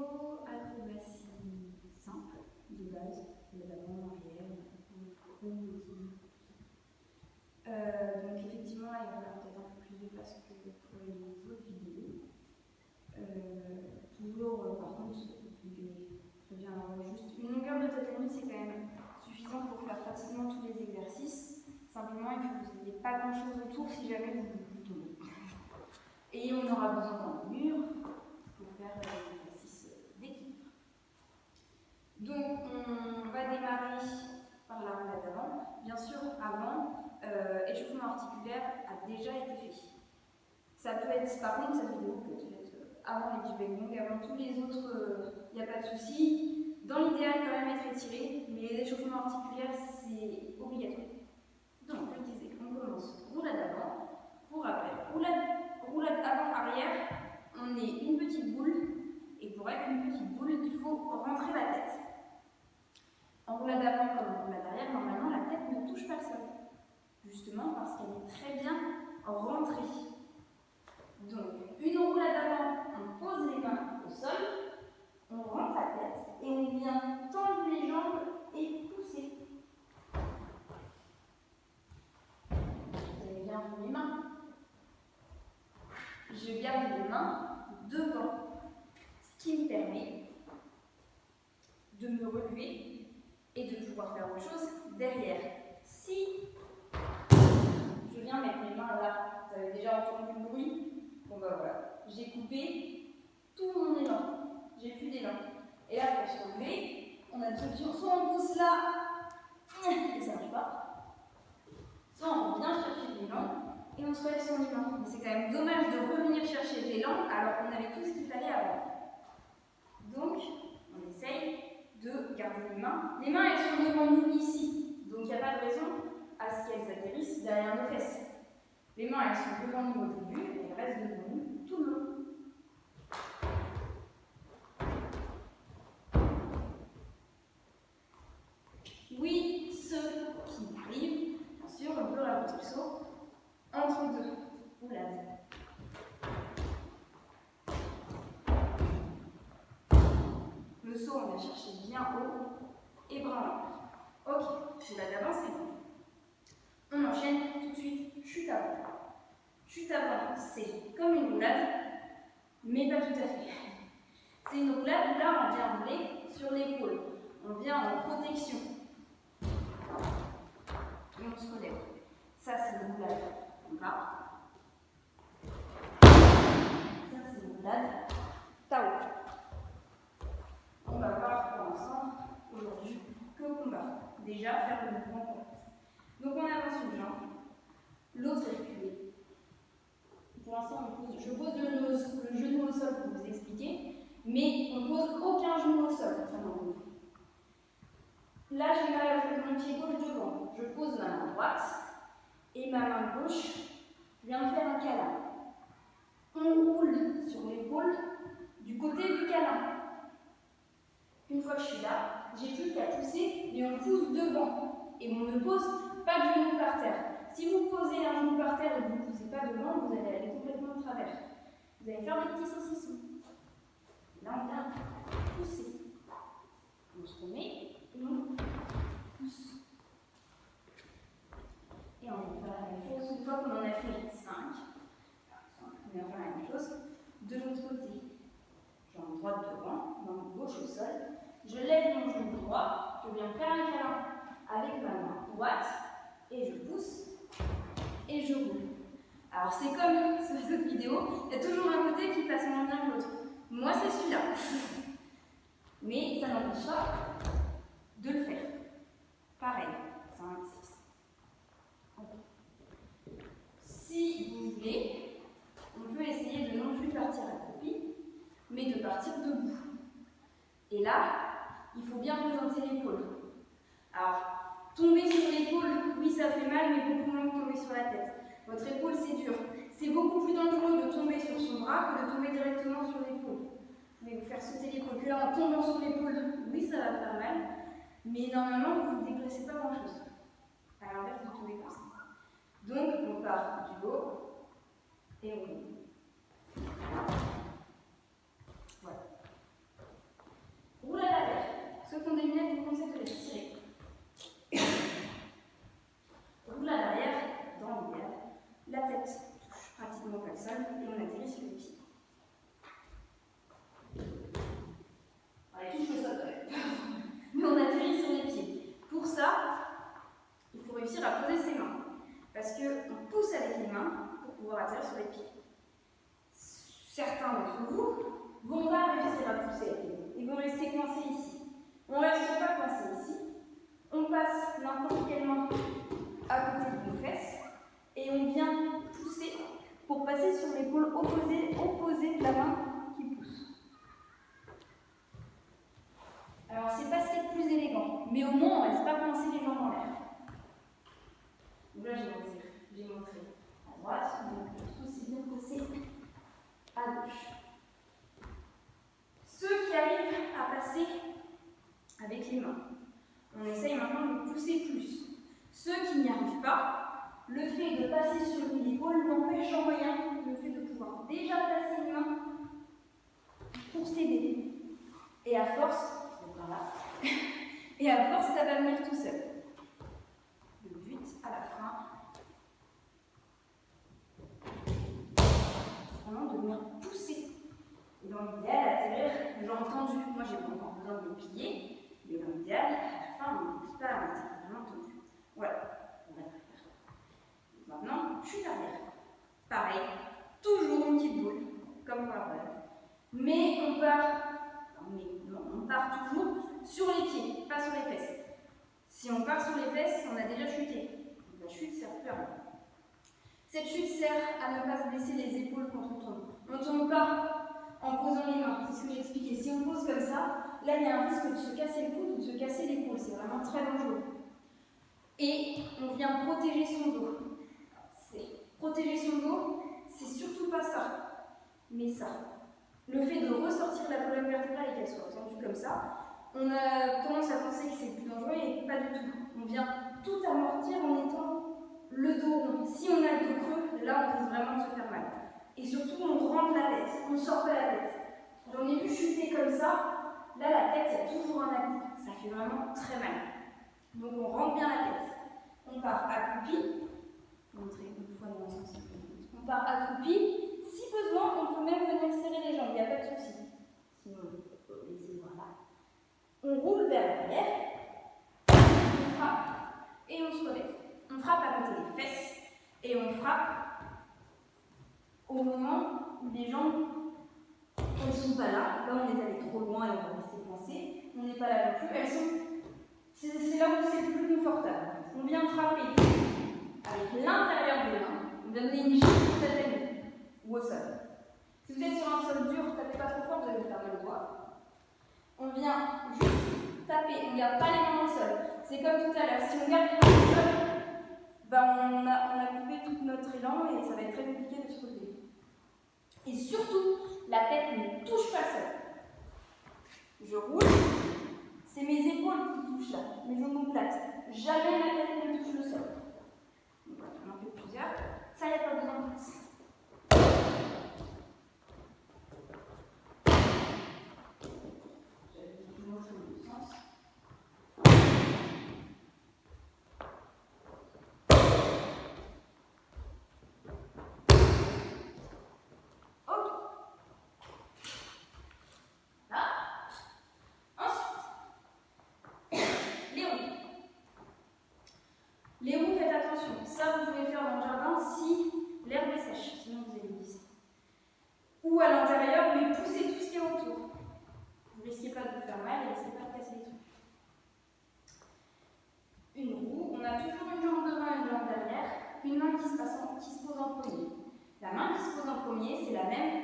vidéo acrobatie simple, de base, d'avant, arrière, donc effectivement, là, il va falloir peut-être un peu plus de place que pour les autres vidéos. Toujours, par contre, vous pouvez très bien avoir juste une longueur de tatami, c'est quand même suffisant pour faire pratiquement tous les exercices. Simplement, il faut que vous n'ayez pas grand-chose autour si jamais vous tombez. Et on aura besoin d'un mur pour faire les exercices d'équilibre. Donc, on va démarrer par la roulade d'avant. Bien sûr, avant, échauffement articulaire a déjà été fait. Ça peut être, par contre, cette vidéo peut être faite avant les Jibeng, avant tous les autres, il n'y a pas de souci. Dans l'idéal, quand même être étiré, mais les échauffements articulaires, c'est obligatoire. Donc, je disais, on commence roulade avant. Pour rappel, roulade avant-arrière, on est une petite boule, et pour être une petite boule, il faut rentrer la tête. En roulade avant comme en roulade arrière, normalement, la tête ne touche pas le sol. Justement parce qu'elle est très bien rentrée. Donc, une roulade avant, on pose les mains au sol, on rentre la tête, et on vient tendre les jambes et pousser. Vous avez bien vu les mains. Je garde les mains devant, ce qui me permet de me relever et de pouvoir faire autre chose derrière. Si je viens mettre mes mains là, vous avez déjà entendu le bruit, bon bah voilà, j'ai coupé tout mon élan, j'ai plus d'élan. Et là pour se relever, on a deux options, soit on pousse là, et ça marche pas, soit on vient chercher l'élan, et on se relève son élan. Mais c'est quand même dommage de revenir chercher l'élan alors qu'on avait tout ce qu'il fallait avant. Donc, on essaye de garder les mains. Les mains, elles sont devant nous ici, donc il n'y a pas de raison à ce qu'elles atterrissent derrière nos fesses. Les mains, elles sont devant nous au début, et elles restent devant nous tout le long. Oui, ceux qui arrivent, bien sûr, on peut rajouter le saut entre deux roulades. Le saut, on va chercher bien haut et bras en l'air. Ok, roulade avant, c'est bon. On enchaîne tout de suite, chute avant. Chute avant, c'est comme une roulade, mais pas tout à fait. C'est une roulade où là, on vient rouler sur l'épaule. On vient en protection. Et on se relève. Ça, c'est une roulade. On va. Ça, c'est une roulade. Tao. On va voir pour l'instant, aujourd'hui, que combat. Déjà, faire le mouvement correct. Donc, on avance une jambe. L'autre est reculée. Pour l'instant, je pose le genou au sol pour vous expliquer, mais on ne pose aucun genou au sol. Là, j'ai mon pied gauche devant. Je pose ma main droite et ma main gauche vient faire un câlin. On roule sur l'épaule du côté du câlin. Une fois que je suis là, j'ai plus qu'à pousser, mais on pousse devant. Et on ne pose pas de genou par terre. Si vous posez un genou par terre et que vous ne poussez pas devant, vous allez aller complètement de travers. Vous allez faire des petits saucissons. Là, on vient pousser. On se remet et on pousse. Et on va faire la même chose. Une fois qu'on en a fait 5, on va faire la même chose de l'autre côté. Jambe droite devant, main gauche au sol. Je lève mon genou droit, je viens faire un câlin avec ma main droite et je pousse et je roule. Alors c'est comme sur les autres vidéos, il y a toujours un côté qui passe moins bien que l'autre. Moi c'est celui-là. Mais ça n'empêche pas de le faire. Pareil, 5, 6. Si vous voulez, on peut essayer de non plus partir accroupi, mais de partir debout. Et là, il faut bien présenter l'épaule. Alors, tomber sur l'épaule, oui ça fait mal, mais beaucoup moins que tomber sur la tête. Votre épaule c'est dur. C'est beaucoup plus dangereux de tomber sur son bras que de tomber directement sur l'épaule. Vous pouvez vous faire sauter l'épaule. Puis là, en tombant sur l'épaule, oui ça va faire mal, mais normalement vous ne vous déplacez pas grand chose. À l'inverse de tomber comme ça. Donc on part du haut et on roule. Voilà. avec les mains. Et vous restez coincé ici. On ne reste pas coincé ici. On passe n'importe quelle main à côté de nos fesses et on vient pousser pour passer sur l'épaule opposée de la main qui pousse. Alors, c'est pas ce qui est le plus élégant, mais au moins on ne reste pas coincé les jambes en l'air. Donc là, j'ai montré à droite, donc aussi bien passer à gauche. Ceux qui arrivent à passer avec les mains, on essaye maintenant de pousser plus. Ceux qui n'y arrivent pas, le fait de passer sur une épaule n'empêche en rien le fait de pouvoir déjà placer une main pour s'aider. Et à force, et à force, ça va venir tout seul. Le but, à la fin, c'est vraiment de venir pousser. Et dans l'idéal, atterrir jambes tendues. Moi, j'ai pas encore besoin de les plier, mais dans l'idéal, à la fin, on ne plie pas à l'intérieur, vraiment tendu. Voilà, on va faire. Maintenant, chute arrière. Pareil, toujours une petite boule, comme pour la balle. Mais on part toujours sur les pieds, pas sur les fesses. Si on part sur les fesses, on a déjà chuté. Donc la chute sert plus à rien. Cette chute sert à ne pas se blesser les épaules quand on tombe. On ne tombe pas en posant les mains, c'est ce que j'expliquais. Si on pose comme ça, là il y a un risque de se casser le coude ou de se casser l'épaule. C'est vraiment très dangereux. Et on vient protéger son dos. Protéger son dos, c'est surtout pas ça, mais ça. Le fait de ressortir la colonne vertébrale et qu'elle soit tendue comme ça, on a tendance à penser que c'est plus dangereux et pas du tout. On vient tout amortir en étant le dos rond. Si on a le dos creux, là on risque vraiment de se faire mal. Et surtout, on rentre la tête, on ne sort pas la tête. J'en ai vu chuter comme ça, là la tête, il y a toujours un appui. Ça fait vraiment très mal. Donc on rentre bien la tête. On part accroupi. Montrer une fois dans le sens. On part accroupi. Si besoin, on peut même venir serrer les jambes, il n'y a pas de souci. Sinon, on peut laisser voir là. On roule vers l'arrière, on frappe et on se relève. On frappe à côté des fesses et on frappe au moment où les jambes ne sont pas là. Là, on est allé trop loin et on va rester coincé. On n'est pas là non plus. C'est là où c'est le plus confortable. On vient frapper avec l'intérieur des mains. On vient donner une gifle au tatami ou au sol. Si vous êtes sur un sol dur, tapez pas trop fort, vous allez faire mal au doigt. On vient juste taper, on ne garde pas les mains dans le sol. C'est comme tout à l'heure, si on garde les mains dans le sol, ben on a coupé tout notre élan et ça va être très compliqué de se relever. Et surtout, la tête ne touche pas le sol. Je roule, c'est mes épaules qui touchent là, mes omoplates. Jamais la tête ne touche le sol. Donc voilà, on en fait plusieurs. Ça, il n'y a pas besoin de plus. Les roues, faites attention. Ça, vous pouvez faire dans le jardin si l'herbe est sèche, sinon vous éliminez. Ou à l'intérieur, mais poussez tout ce qui est autour. Vous ne risquez pas de vous faire mal et ne risquez pas de casser les trucs. Une roue, on a toujours une jambe devant et une jambe derrière, une main qui se pose en premier. La main qui se pose en premier, c'est la même,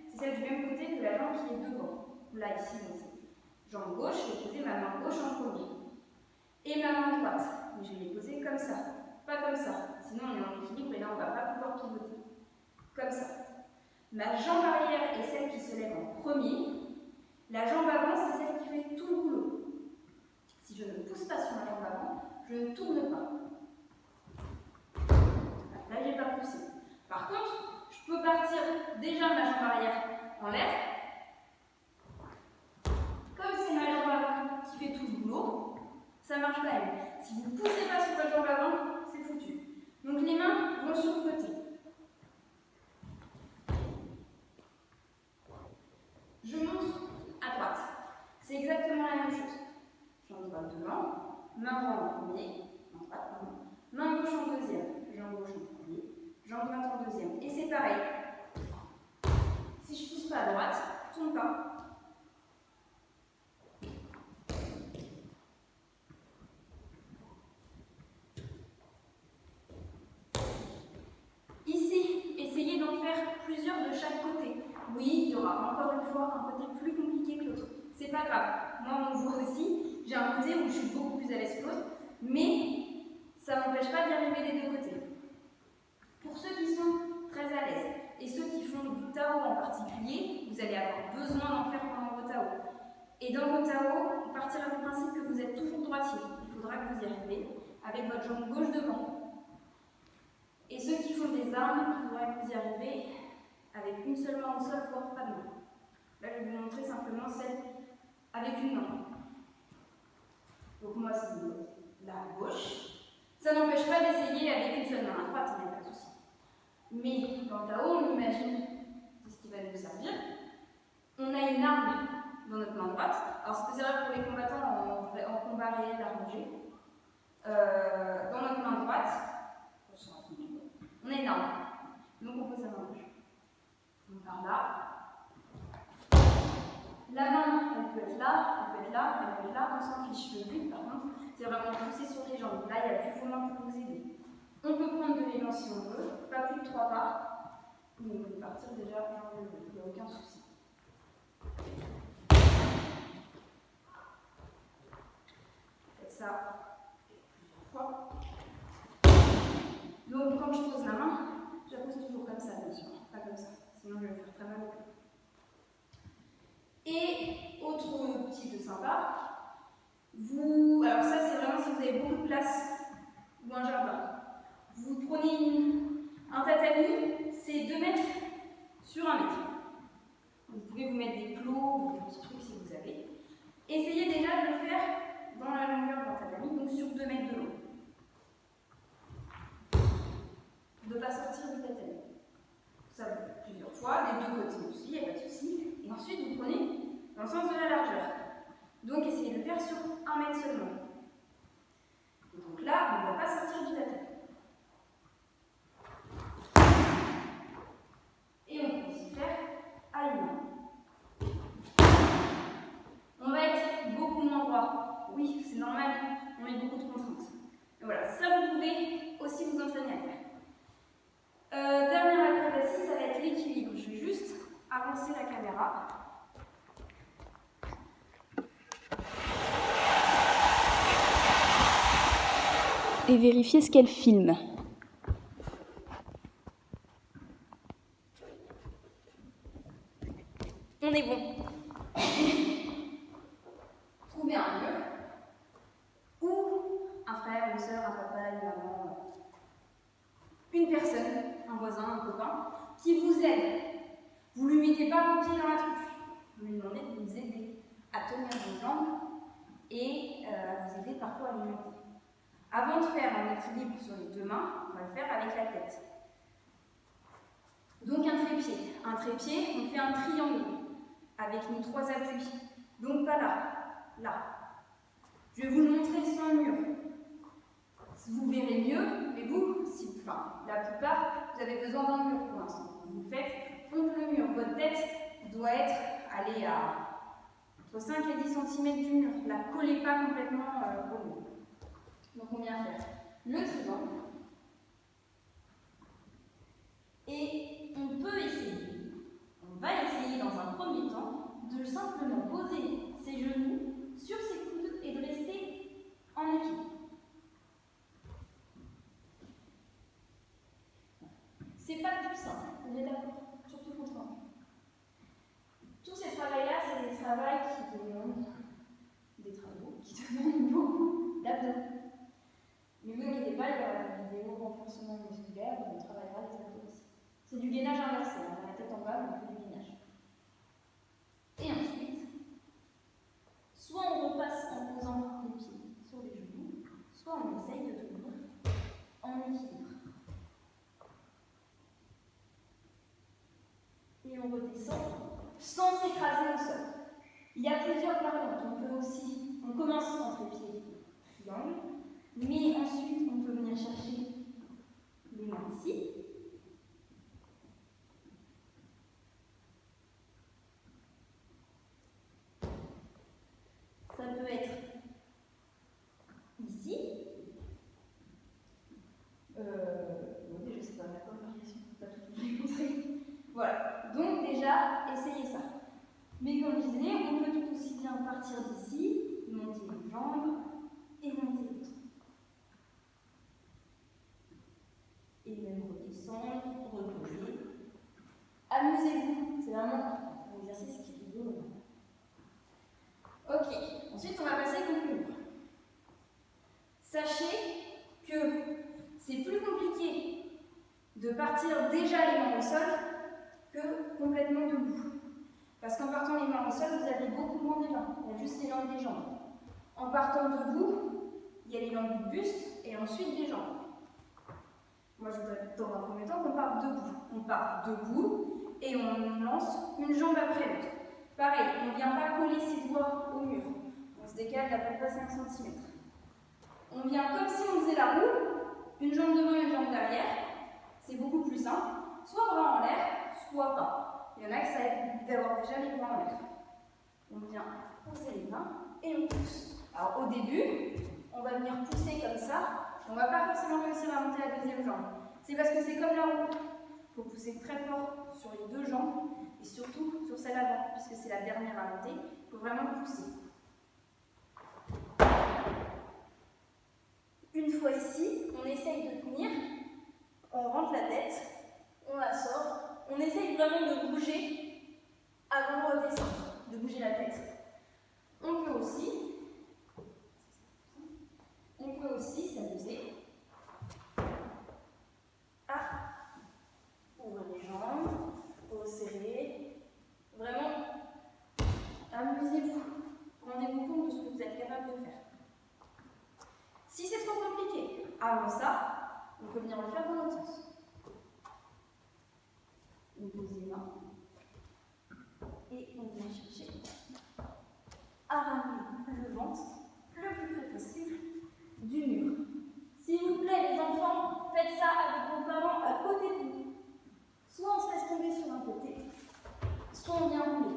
c'est celle du même côté que la jambe qui est devant. Là, ici, c'est jambe gauche, je vais poser ma main gauche en premier. Et ma main droite. Mais je vais les poser comme ça, pas comme ça. Sinon, on est en équilibre et là, on ne va pas pouvoir pivoter. Comme ça. Ma jambe arrière est celle qui se lève en premier. La jambe avant, c'est celle qui fait tout le boulot. Si je ne pousse pas sur ma jambe avant, je ne tourne pas. Là, je n'ai pas poussé. Par contre, je peux partir déjà ma jambe arrière en l'air. Comme c'est ma jambe avant qui fait tout le boulot, ça marche quand même. Si vous ne poussez pas sur votre jambe avant, c'est foutu. Donc les mains vont sur le côté. Je montre à droite. C'est exactement la même chose. Jambe droite devant, main droite en premier, main gauche en deuxième, jambe gauche en premier, jambe droite en deuxième. Et c'est pareil. Si je ne pousse pas à droite, je ne tourne pas. aujourd'hui plus compliqué que l'autre. C'est pas grave. Moi, on voit aussi, j'ai un côté où je suis beaucoup plus à l'aise que l'autre, mais ça n'empêche pas d'y arriver des deux côtés. Pour ceux qui sont très à l'aise et ceux qui font du Tao en particulier, vous allez avoir besoin d'en faire pendant vos Tao. Et dans vos Tao, on partira du principe que vous êtes toujours droitier. Il faudra que vous y arriviez avec votre jambe gauche devant. Et ceux qui font des armes, il faudra que vous y arriviez avec une seule main au sol, voire pas de main. Là, je vais vous montrer simplement celle avec une main. Donc moi, c'est la gauche. Ça n'empêche pas d'essayer avec une seule main à droite, il n'y a pas de souci. Mais dans le Tao, on imagine, c'est ce qui va nous servir. On a une arme dans notre main droite. Alors c'est vrai pour les combattants en combat réel arrangé. Dans notre main droite, on a une arme. Donc on pose la main gauche. Donc par là. La main, elle peut être là, elle peut être là, elle peut être là, on s'en fiche. Le but, par contre, c'est vraiment de pousser sur les jambes. Là, il n'y a plus vos mains pour vous aider. On peut prendre de l'élan si on veut, pas plus de 3 pas. Mais on peut partir déjà, il n'y a aucun souci. Faites ça plusieurs fois. Donc, quand je pose la main, je la pose toujours comme ça, bien sûr, pas comme ça. Sinon, je vais me faire très mal au cœur. Et autre petit de sympa, alors ça c'est vraiment si vous avez beaucoup de place ou un jardin. Vous prenez un tatami, c'est 2 mètres sur 1 mètre. Vous pouvez vous mettre des plots ou des petits trucs si vous avez. Essayez déjà de le faire dans la longueur d'un tatami, donc sur 2 mètres de long. De ne pas sortir du tatami. Ça vous fait plusieurs fois, des deux côtés aussi, il n'y a pas de souci. Et ensuite vous prenez dans le sens de la largeur. Donc essayez de le faire sur 1 mètre seulement. Et donc là, on ne va pas sortir du tatami. Et on peut aussi faire à une main. On va être beaucoup moins droit. Oui, c'est normal, on met beaucoup de contraintes. Et voilà, ça vous pouvez aussi vous entraîner à faire. Dernière acrobatie, ça va être l'équilibre. Je vais juste avancer la caméra. Et vérifier ce qu'elle filme. On est bon. Trouvez un mur ou un frère, une soeur, un papa, une maman, une personne, un voisin, un copain, qui vous aide. Vous ne lui mettez pas vos pieds dans la tronche. Vous lui demandez de vous aider à tenir vos jambes et à vous aider parfois à les monter. Avant de faire un équilibre sur les 2 mains, on va le faire avec la tête. Donc un trépied. Un trépied, on fait un triangle avec nos 3 appuis. Donc pas là, là. Je vais vous le montrer sans le mur. Vous verrez mieux, mais vous, la plupart, vous avez besoin d'un mur pour l'instant. Vous faites contre le mur. Votre tête doit être allée à entre 5 et 10 cm du mur. Ne la collez pas complètement au mur. Donc on vient faire le triangle. Et on peut essayer, on va essayer dans un premier temps, de simplement poser ses genoux sur ses coudes et de rester en équilibre. C'est pas plus simple, on est d'accord, surtout contre moi. Tous ces travaux-là, c'est des travaux qui demandent beaucoup d'abdos. Mais ne vous inquiétez pas, il y aura des vidéos renforcement musculaire où on travaillera les abdos aussi. C'est du gainage inversé, on a la tête en bas, mais on fait du gainage. Et ensuite, soit on repasse en posant les pieds sur les genoux, soit on essaye de tenir en équilibre. Et on redescend sans s'écraser au sol. Il y a plusieurs variantes. On commence en trépied triangle, mais ensuite on peut venir chercher les mains ici. Ça peut être ici. Déjà, c'est pas la bonne variation, pas tout vous montrer. Voilà, donc déjà, essayez ça. Mais on disait, on peut tout aussi bien partir d'ici, monter une jambe et monter l'autre. Et même redescendre, reposer. Amusez-vous, c'est vraiment un exercice qui est rigolo. Ok, ensuite on va passer au conclure. Sachez que c'est plus compliqué de partir déjà les mains au sol que complètement debout. Parce qu'en partant les mains au sol, vous avez beaucoup moins d'élan. Il y a juste l'élan des jambes. En partant debout, il y a l'élan du buste et ensuite des jambes. Moi, je voudrais dans un premier temps qu'on parte debout. On part debout et on lance une jambe après l'autre. Pareil, on ne vient pas coller ses doigts au mur. On se décale d'à peu près 5 cm. On vient comme si on faisait la roue, une jambe devant et une jambe derrière. C'est beaucoup plus simple. Soit bras en l'air, soit pas. Il y en a qui ça aide d'avoir déjà les bras en l'air. On vient poser les mains et on pousse. Alors au début, on va venir pousser comme ça. On ne va pas forcément réussir à monter la deuxième jambe. C'est parce que c'est comme la roue. Il faut pousser très fort sur les deux jambes et surtout sur celle avant, puisque c'est la dernière à monter. Il faut vraiment pousser. Une fois ici, on essaye de tenir, on rentre la tête, on la sort, on essaye vraiment de bouger avant de redescendre, de bouger la tête. On peut aussi s'amuser à ouvrir les jambes, resserrer, vraiment amusez-vous, rendez-vous compte de ce que vous êtes capable de faire. Si c'est trop compliqué, avant ça, on peut venir le faire dans l'autre sens. On pose les mains et on vient chercher à ramener le ventre le plus près possible du mur. S'il vous plaît, les enfants, faites ça avec vos parents à côté de vous. Soit on se laisse tomber sur un côté, soit on vient rouler.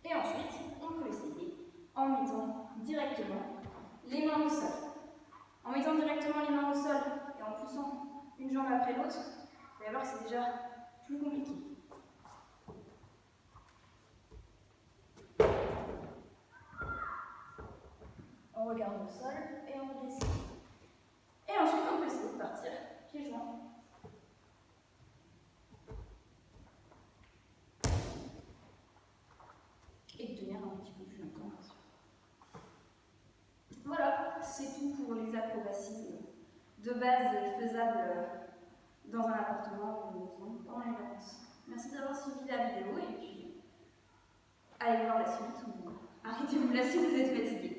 Et ensuite, on peut essayer en mettant directement les mains au sol. En mettant directement les mains au sol et en poussant une jambe après l'autre, vous allez voir que c'est déjà plus compliqué. On regarde le sol et on redescend. Et ensuite, on peut essayer de partir pieds joints. Et de tenir un petit peu plus longtemps. Voilà, c'est tout pour les acrobaties de base faisables dans un appartement ou pendant les vacances. Merci d'avoir suivi la vidéo et puis allez voir la suite ou arrêtez-vous là si vous êtes fatigué.